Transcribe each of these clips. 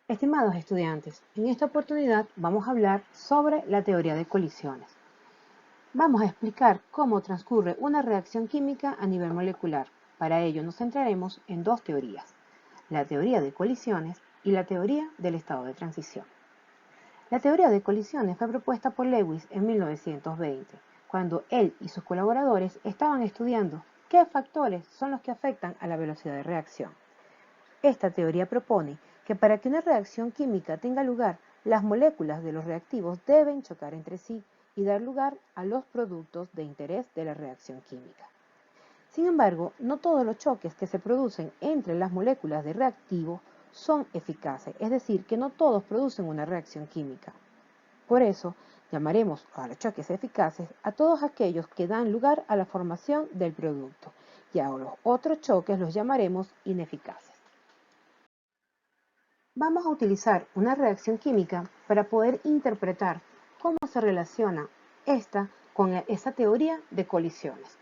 Estimados estudiantes, en esta oportunidad vamos a hablar sobre la teoría de colisiones. Vamos a explicar cómo transcurre una reacción química a nivel molecular. Para ello nos centraremos en dos teorías, la teoría de colisiones y la teoría del estado de transición. La teoría de colisiones fue propuesta por Lewis en 1920, cuando él y sus colaboradores estaban estudiando qué factores son los que afectan a la velocidad de reacción. Esta teoría propone que para que una reacción química tenga lugar, las moléculas de los reactivos deben chocar entre sí y dar lugar a los productos de interés de la reacción química. Sin embargo, no todos los choques que se producen entre las moléculas de reactivos son eficaces, es decir, que no todos producen una reacción química. Por eso, llamaremos a los choques eficaces a todos aquellos que dan lugar a la formación del producto, y a los otros choques los llamaremos ineficaces. Vamos a utilizar una reacción química para poder interpretar cómo se relaciona esta con esa teoría de colisiones.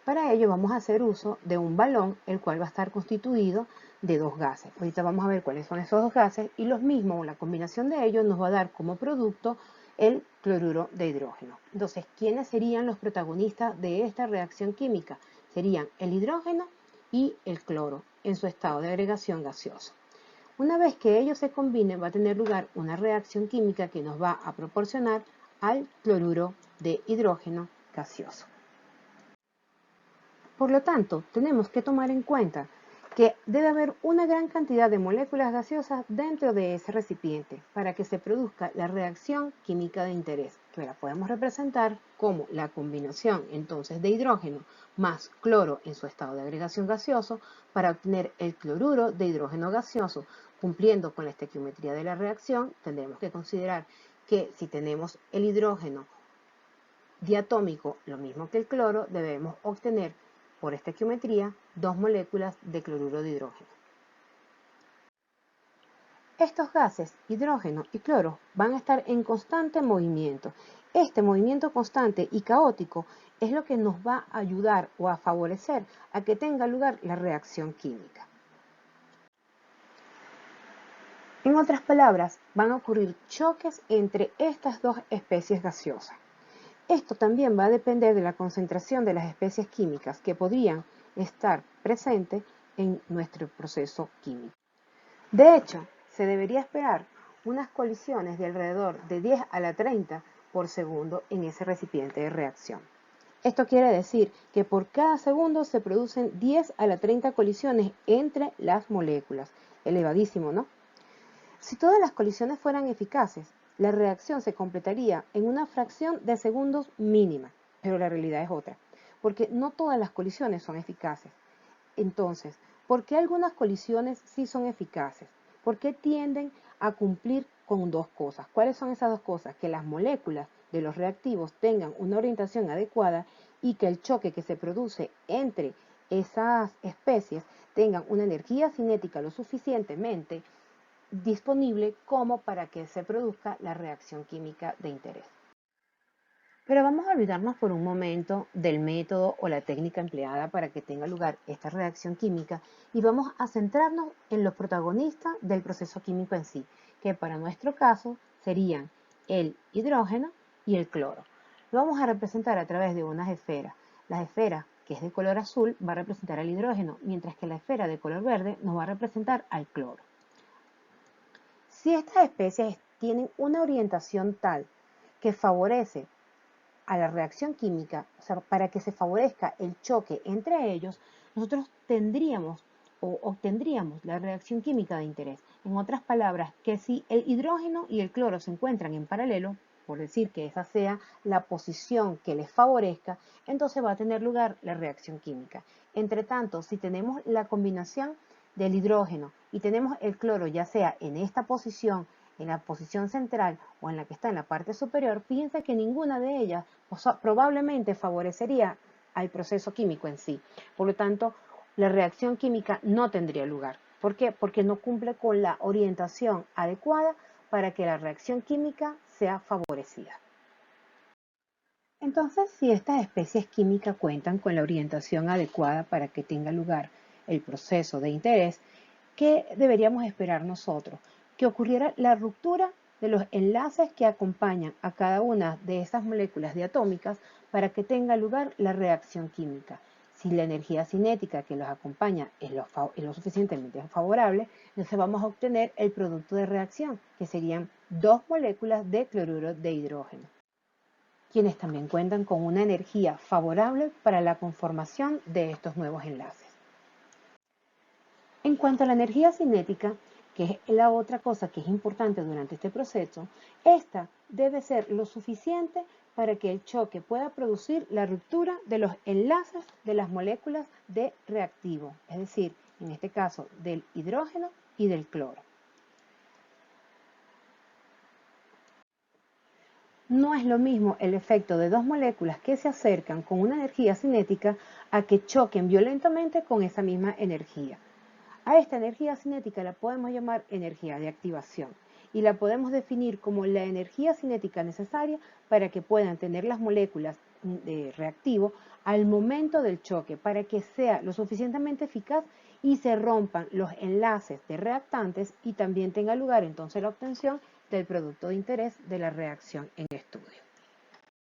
Para ello vamos a hacer uso de un balón, el cual va a estar constituido de dos gases. Ahorita vamos a ver cuáles son esos dos gases y los mismos, la combinación de ellos nos va a dar como producto el cloruro de hidrógeno. Entonces, ¿quiénes serían los protagonistas de esta reacción química? Serían el hidrógeno y el cloro en su estado de agregación gaseoso. Una vez que ellos se combinen, va a tener lugar una reacción química que nos va a proporcionar al cloruro de hidrógeno gaseoso. Por lo tanto, tenemos que tomar en cuenta que debe haber una gran cantidad de moléculas gaseosas dentro de ese recipiente para que se produzca la reacción química de interés, que la podemos representar como la combinación entonces de hidrógeno más cloro en su estado de agregación gaseoso para obtener el cloruro de hidrógeno gaseoso. Cumpliendo con la estequiometría de la reacción, tendremos que considerar que si tenemos el hidrógeno diatómico, lo mismo que el cloro, debemos obtener por estequiometría dos moléculas de cloruro de hidrógeno. Estos gases, hidrógeno y cloro, van a estar en constante movimiento. Este movimiento constante y caótico es lo que nos va a ayudar o a favorecer a que tenga lugar la reacción química. En otras palabras, van a ocurrir choques entre estas dos especies gaseosas. Esto también va a depender de la concentración de las especies químicas que podrían estar presentes en nuestro proceso químico. De hecho, se debería esperar unas colisiones de alrededor de 10 a la 30 por segundo en ese recipiente de reacción. Esto quiere decir que por cada segundo se producen 10 a la 30 colisiones entre las moléculas. Elevadísimo, ¿no? Si todas las colisiones fueran eficaces, la reacción se completaría en una fracción de segundos mínima, pero la realidad es otra, porque no todas las colisiones son eficaces. Entonces, ¿por qué algunas colisiones sí son eficaces? ¿Por qué tienden a cumplir con dos cosas? ¿Cuáles son esas dos cosas? Que las moléculas de los reactivos tengan una orientación adecuada y que el choque que se produce entre esas especies tengan una energía cinética lo suficientemente disponible como para que se produzca la reacción química de interés. Pero vamos a olvidarnos por un momento del método o la técnica empleada para que tenga lugar esta reacción química y vamos a centrarnos en los protagonistas del proceso químico en sí, que para nuestro caso serían el hidrógeno y el cloro. Lo vamos a representar a través de unas esferas. La esfera que es de color azul va a representar al hidrógeno, mientras que la esfera de color verde nos va a representar al cloro. Si estas especies tienen una orientación tal que favorece a la reacción química, o sea, para que se favorezca el choque entre ellos, nosotros tendríamos o obtendríamos la reacción química de interés. En otras palabras, que si el hidrógeno y el cloro se encuentran en paralelo, por decir que esa sea la posición que les favorezca, entonces va a tener lugar la reacción química. Entre tanto, si tenemos la combinación del hidrógeno y tenemos el cloro, ya sea en esta posición, en la posición central o en la que está en la parte superior, fíjense que ninguna de ellas probablemente favorecería al proceso químico en sí. Por lo tanto, la reacción química no tendría lugar. ¿Por qué? Porque no cumple con la orientación adecuada para que la reacción química sea favorecida. Entonces, si estas especies químicas cuentan con la orientación adecuada para que tenga lugar el proceso de interés, ¿qué deberíamos esperar nosotros? que ocurriera la ruptura de los enlaces que acompañan a cada una de esas moléculas diatómicas para que tenga lugar la reacción química. Si la energía cinética que los acompaña es lo suficientemente favorable, entonces vamos a obtener el producto de reacción, que serían dos moléculas de cloruro de hidrógeno, quienes también cuentan con una energía favorable para la conformación de estos nuevos enlaces. En cuanto a la energía cinética, que es la otra cosa que es importante durante este proceso, esta debe ser lo suficiente para que el choque pueda producir la ruptura de los enlaces de las moléculas de reactivo, es decir, en este caso del hidrógeno y del cloro. No es lo mismo el efecto de dos moléculas que se acercan con una energía cinética a que choquen violentamente con esa misma energía. A esta energía cinética la podemos llamar energía de activación y la podemos definir como la energía cinética necesaria para que puedan tener las moléculas de reactivo al momento del choque, para que sea lo suficientemente eficaz y se rompan los enlaces de reactantes y también tenga lugar entonces la obtención del producto de interés de la reacción en estudio.